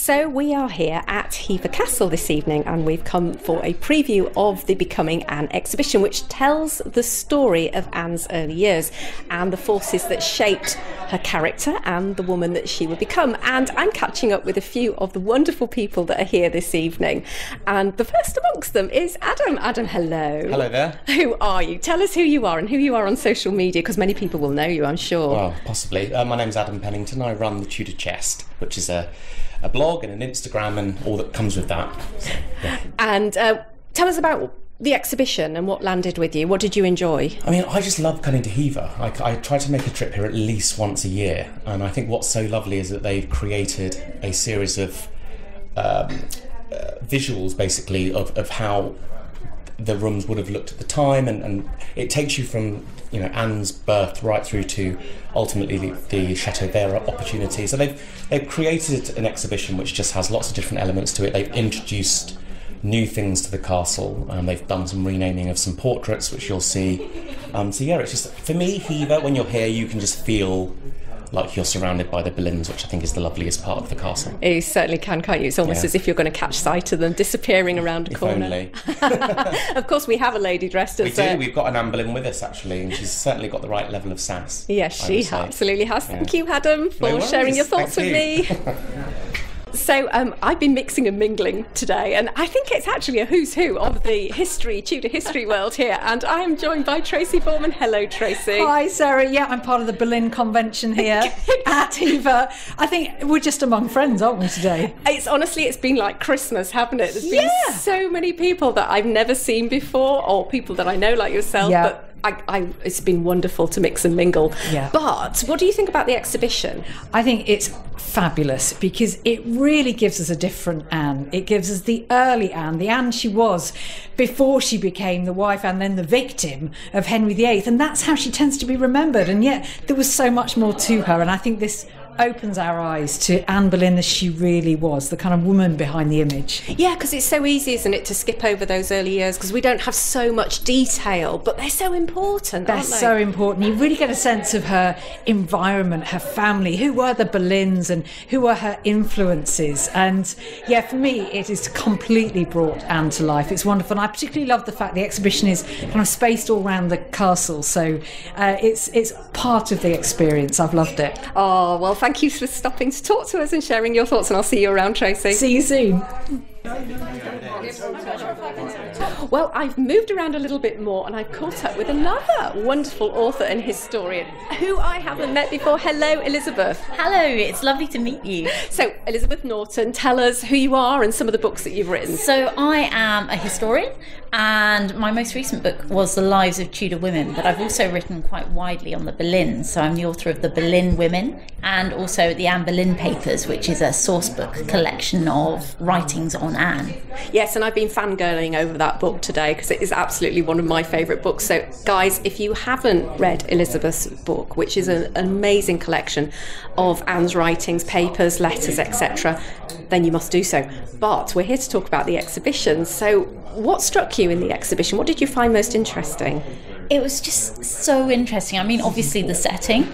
So we are here at Hever Castle this evening, and we've come for a preview of the Becoming Anne exhibition, which tells the story of Anne's early years and the forces that shaped her character and the woman that she would become. And I'm catching up with a few of the wonderful people that are here this evening. And the first amongst them is Adam. Adam, hello. Hello there. Who are you? Tell us who you are and who you are on social media, because many people will know you, I'm sure. Well, possibly. My name's Adam Pennington. I run the Tudor Chest, which is a blog and an Instagram and all that comes with that. So, yeah. And tell us about the exhibition and what landed with you. What did you enjoy? I mean, I just love coming to Hever. I try to make a trip here at least once a year, and I think what's so lovely is that they've created a series of visuals, basically, of how the rooms would have looked at the time, and it takes you from, you know, Anne's birth right through to ultimately the Chateau Vert opportunity. So they've created an exhibition which just has lots of different elements to it. They've introduced new things to the castle, and they've done some renaming of some portraits, which you'll see. So yeah, it's just, for me, Hever, when you're here, you can just feel like you're surrounded by the Boleyns, which I think is the loveliest part of the castle. You certainly can, can't you? It's almost as if you're going to catch sight of them disappearing around a corner. Only. Of course, we have a lady dressed as... We do. We've got an Anne Boleyn with us, actually, and she's certainly got the right level of sass. Yes, she absolutely has. Yeah. Thank you, Adam, for sharing your thoughts with me. So I've been mixing and mingling today, and I think it's actually a who's who of the Tudor history world here, and I am joined by Tracy Foreman. Hello, Tracy. Hi, Sarah. Yeah, I'm part of the Boleyn convention here at Hever. I think we're just among friends, aren't we, today? It's been like Christmas, haven't it? There's been so many people that I've never seen before, or people that I know like yourself, but it's been wonderful to mix and mingle. Yeah. But what do you think about the exhibition? I think it's fabulous because it really gives us a different Anne. It gives us the early Anne, the Anne she was before she became the wife and then the victim of Henry VIII. And that's how she tends to be remembered. And yet there was so much more to her. And I think this opens our eyes to Anne Boleyn as she really was, the kind of woman behind the image. Yeah, because it's so easy, isn't it, to skip over those early years because we don't have so much detail, but they're so important, aren't they? They're so important. You really get a sense of her environment, her family, who were the Boleyns and who were her influences. And yeah, for me, it has completely brought Anne to life. It's wonderful. And I particularly love the fact the exhibition is kind of spaced all around the castle. So it's part of the experience. I've loved it. Oh, well, thank you for stopping to talk to us and sharing your thoughts, and I'll see you around, Tracy. See you soon. Well, I've moved around a little bit more and I've caught up with another wonderful author and historian who I haven't met before. Hello, Elizabeth. Hello, it's lovely to meet you. So, Elizabeth Norton, tell us who you are and some of the books that you've written. So, I am a historian, and my most recent book was The Lives of Tudor Women, but I've also written quite widely on the Boleyns. So, I'm the author of The Boleyn Women and also the Anne Boleyn Papers, which is a sourcebook collection of writings on Anne. Yes, and I've been fangirling over that book today because it is absolutely one of my favourite books. So, guys, if you haven't read Elizabeth's book, which is an amazing collection of Anne's writings, papers, letters, etc., then you must do so. But we're here to talk about the exhibition. So, what struck you in the exhibition? What did you find most interesting? It was just so interesting. I mean, obviously the setting.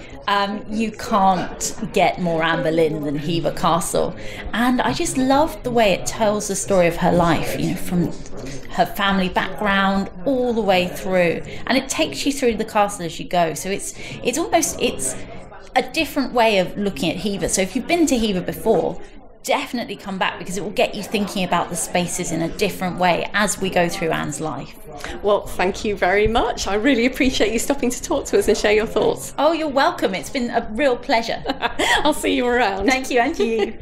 You can't get more Anne Boleyn than Hever Castle, and I just loved the way it tells the story of her life, you know, from her family background all the way through, and it takes you through the castle as you go. So it's a different way of looking at Hever. So if you've been to Hever before, definitely come back because it will get you thinking about the spaces in a different way as we go through Anne's life. Well, thank you very much. I really appreciate you stopping to talk to us and share your thoughts. Oh, you're welcome. It's been a real pleasure. I'll see you around. Thank you, and you.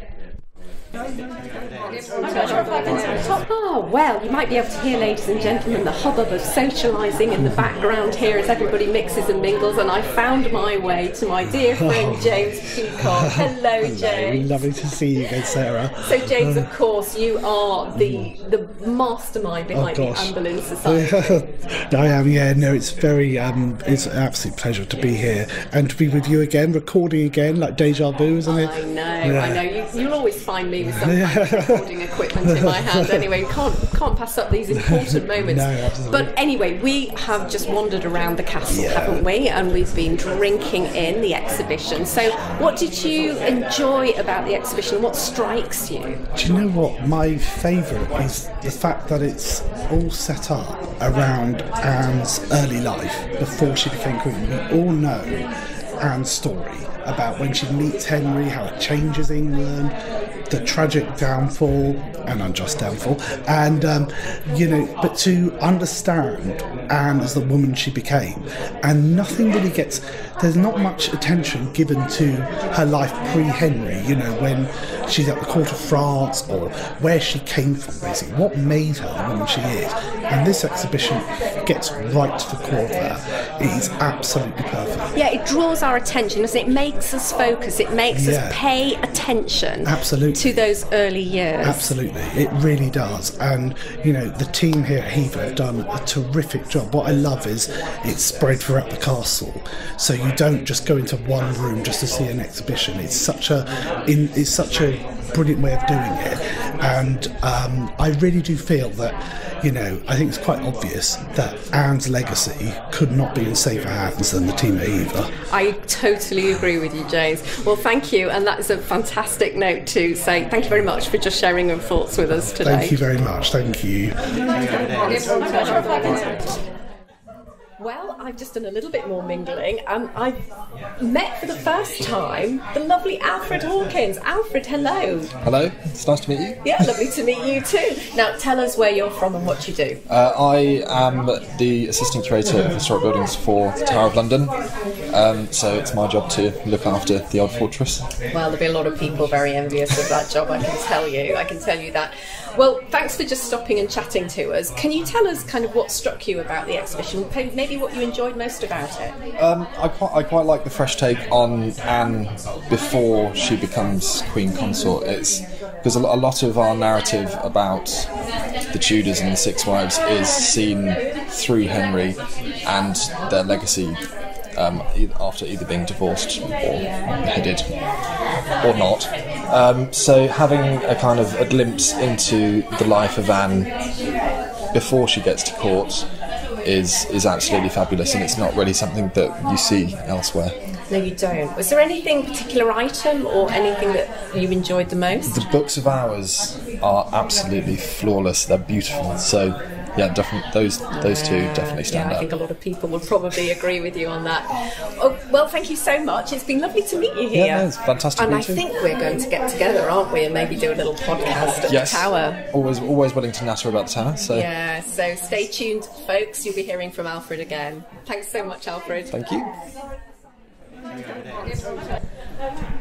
Oh, well, you might be able to hear, ladies and gentlemen, the hubbub of socialising in the background here as everybody mixes and mingles, and I found my way to my dear friend James Peacock. Hello, James. Lovely to see you again, Sarah. So, James, of course, you are the mastermind behind the Anne Boleyn Society. I am, yeah. No, it's it's an absolute pleasure to be here and to be with you again, recording again, like deja vu, isn't it? I know. You'll always find me me with some kind of recording equipment in my hand. Anyway, can't pass up these important moments. No, absolutely. But anyway, we have just wandered around the castle, haven't we? And we've been drinking in the exhibition. So what did you enjoy about the exhibition? What strikes you? Do you know what? My favourite is the fact that it's all set up around Anne's early life before she became queen. We all know Anne's story about when she meets Henry, how it changes England, the tragic downfall and unjust downfall, and but to understand Anne as the woman she became, and nothing really gets. There's not much attention given to her life pre-Henry. When she's at the court of France, or where she came from, basically what made her the woman she is. And this exhibition gets right to the core of that. It is absolutely perfect. Yeah, it draws our attention, doesn't it? It makes us focus. It makes us pay attention. Absolutely. To those early years. Absolutely, it really does. And the team here at Hever have done a terrific job. What I love is it's spread throughout the castle, so you don't just go into one room just to see an exhibition. It's such a brilliant way of doing it, and I really do feel that I think it's quite obvious that Anne's legacy could not be in safer hands than the team at Hever. I totally agree with you, James. Well, thank you, and that is a fantastic note to say thank you very much for just sharing your thoughts with us today. Thank you very much. Thank you. Well, I've just done a little bit more mingling, and I've met for the first time the lovely Alfred Hawkins. Alfred, hello. Hello, it's nice to meet you. Yeah, lovely to meet you too. Now, tell us where you're from and what you do. I am the assistant curator of historic buildings for the Tower of London, so it's my job to look after the old fortress. Well, there'll be a lot of people very envious of that job, I can tell you that. Well, thanks for just stopping and chatting to us. Can you tell us kind of what struck you about the exhibition, maybe what you enjoyed most about it? I quite like the fresh take on Anne before she becomes Queen Consort. It's because a lot of our narrative about the Tudors and the Six Wives is seen through Henry and their legacy after either being divorced or beheaded or not. So having a kind of a glimpse into the life of Anne before she gets to court is absolutely fabulous, and it's not really something that you see elsewhere. No, you don't. Was there anything, particular item or anything that you enjoyed the most? The books of hours are absolutely flawless. They're beautiful. So yeah, definitely those two definitely stand out. I think a lot of people would probably agree with you on that. Oh, well, thank you so much. It's been lovely to meet you here. Yeah, no, it's fantastic. And I think we're going to get together, aren't we, and maybe do a little podcast at the Tower. Always willing to natter about the Tower. So yeah, so stay tuned, folks. You'll be hearing from Alfred again. Thanks so much, Alfred. Thank you.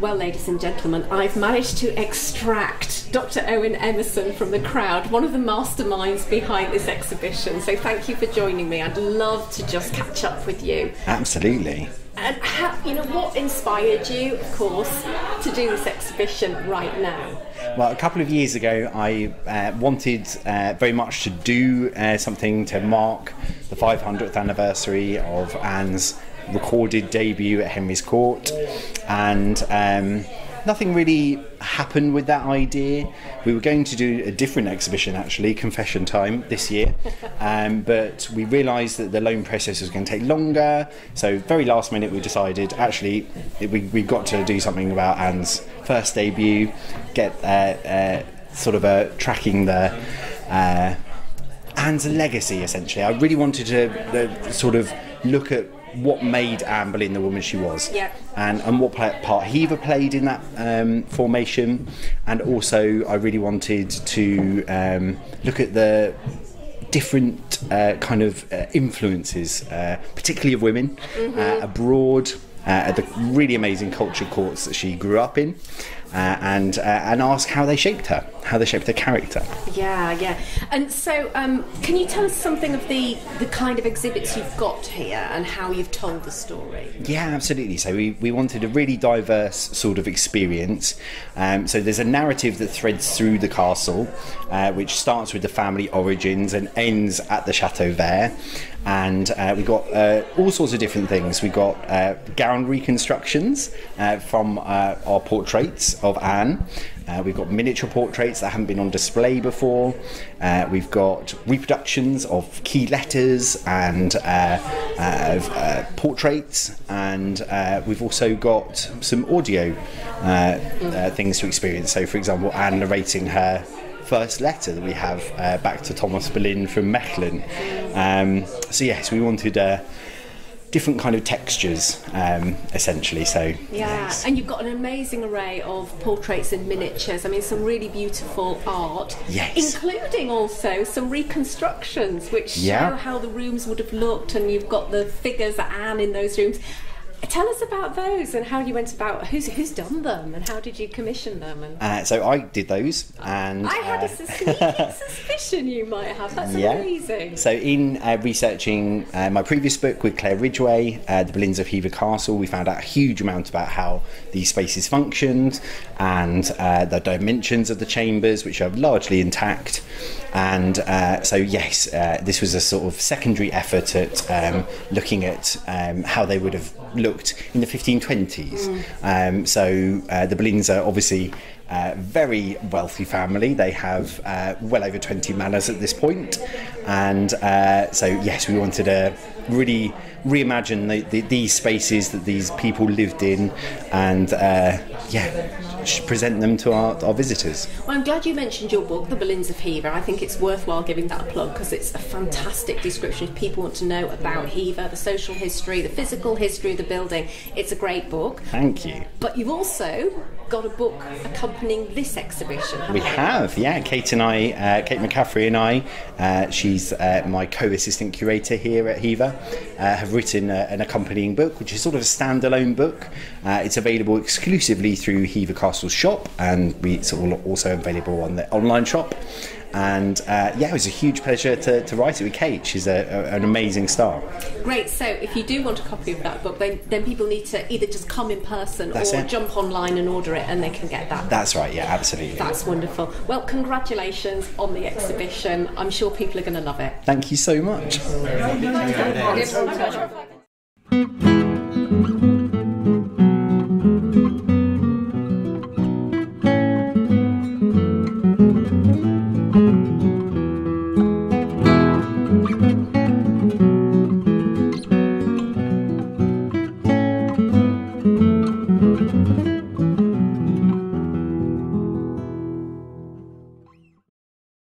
Well, ladies and gentlemen, I've managed to extract Dr Owen Emerson from the crowd, one of the masterminds behind this exhibition. So thank you for joining me. I'd love to just catch up with you. Absolutely. And what inspired you, of course, to do this exhibition right now? Well, a couple of years ago, I wanted very much to do something to mark the 500th anniversary of Anne's recorded debut at Henry's court, and nothing really happened with that idea. We were going to do a different exhibition, actually, Confession Time, this year, but we realised that the loan process was going to take longer, so very last minute we decided actually we've got to do something about Anne's first debut, get tracking the Anne's legacy, essentially. I really wanted to sort of look at what made Anne Boleyn the woman she was, and what part Hever played in that formation, and also I really wanted to look at the different kind of influences, particularly of women abroad, at the really amazing culture courts that she grew up in, and ask how they shaped her character. Yeah. And so, can you tell us something of the kind of exhibits you've got here and how you've told the story? Yeah, absolutely. So we wanted a really diverse sort of experience. So there's a narrative that threads through the castle, which starts with the family origins and ends at the Chateau Vert. And we've got all sorts of different things. We've got gown reconstructions from our portraits of Anne. We've got miniature portraits that haven't been on display before. We've got reproductions of key letters and portraits, and we've also got some audio things to experience. So, for example, Anne narrating her first letter that we have back to Thomas Boleyn from Mechlin. So yes, we wanted different kind of textures, essentially. So yes. And you've got an amazing array of portraits and miniatures. I mean, some really beautiful art, yes, including also some reconstructions which show how the rooms would have looked, and you've got the figures of Anne in those rooms. Tell us about those and how you went about, who's done them and how did you commission them? And so I did those, and I had a sneaking suspicion you might have. That's amazing. So in researching my previous book with Claire Ridgway, The Boleyns of Hever Castle, we found out a huge amount about how these spaces functioned and the dimensions of the chambers, which are largely intact. And so yes, this was a sort of secondary effort at looking at how they would have looked in the 1520s. So the Boleyns are obviously a very wealthy family. They have well over 20 manors at this point. And so yes, we wanted to really reimagine these spaces that these people lived in, and present them to our visitors. Well, I'm glad you mentioned your book, The Boleyns of Hever. I think it's worthwhile giving that a plug because it's a fantastic description. If people want to know about Hever, the social history, the physical history of the building, it's a great book. Thank you. But you've also got a book accompanying this exhibition, haven't you? We have, yeah. Kate and I, Kate McCaffrey and I, she's my co-assistant curator here at Hever, have written an accompanying book, which is sort of a standalone book. It's available exclusively through Hever Castle's shop, and it's also available on the online shop. And it was a huge pleasure to write it with Kate. She's an amazing star. Great. So if you do want a copy of that book, then people need to either just come in person or jump online and order it, and they can get that. That's right, yeah, absolutely. That's wonderful. Well, congratulations on the exhibition. I'm sure people are going to love it. Thank you so much. My pleasure.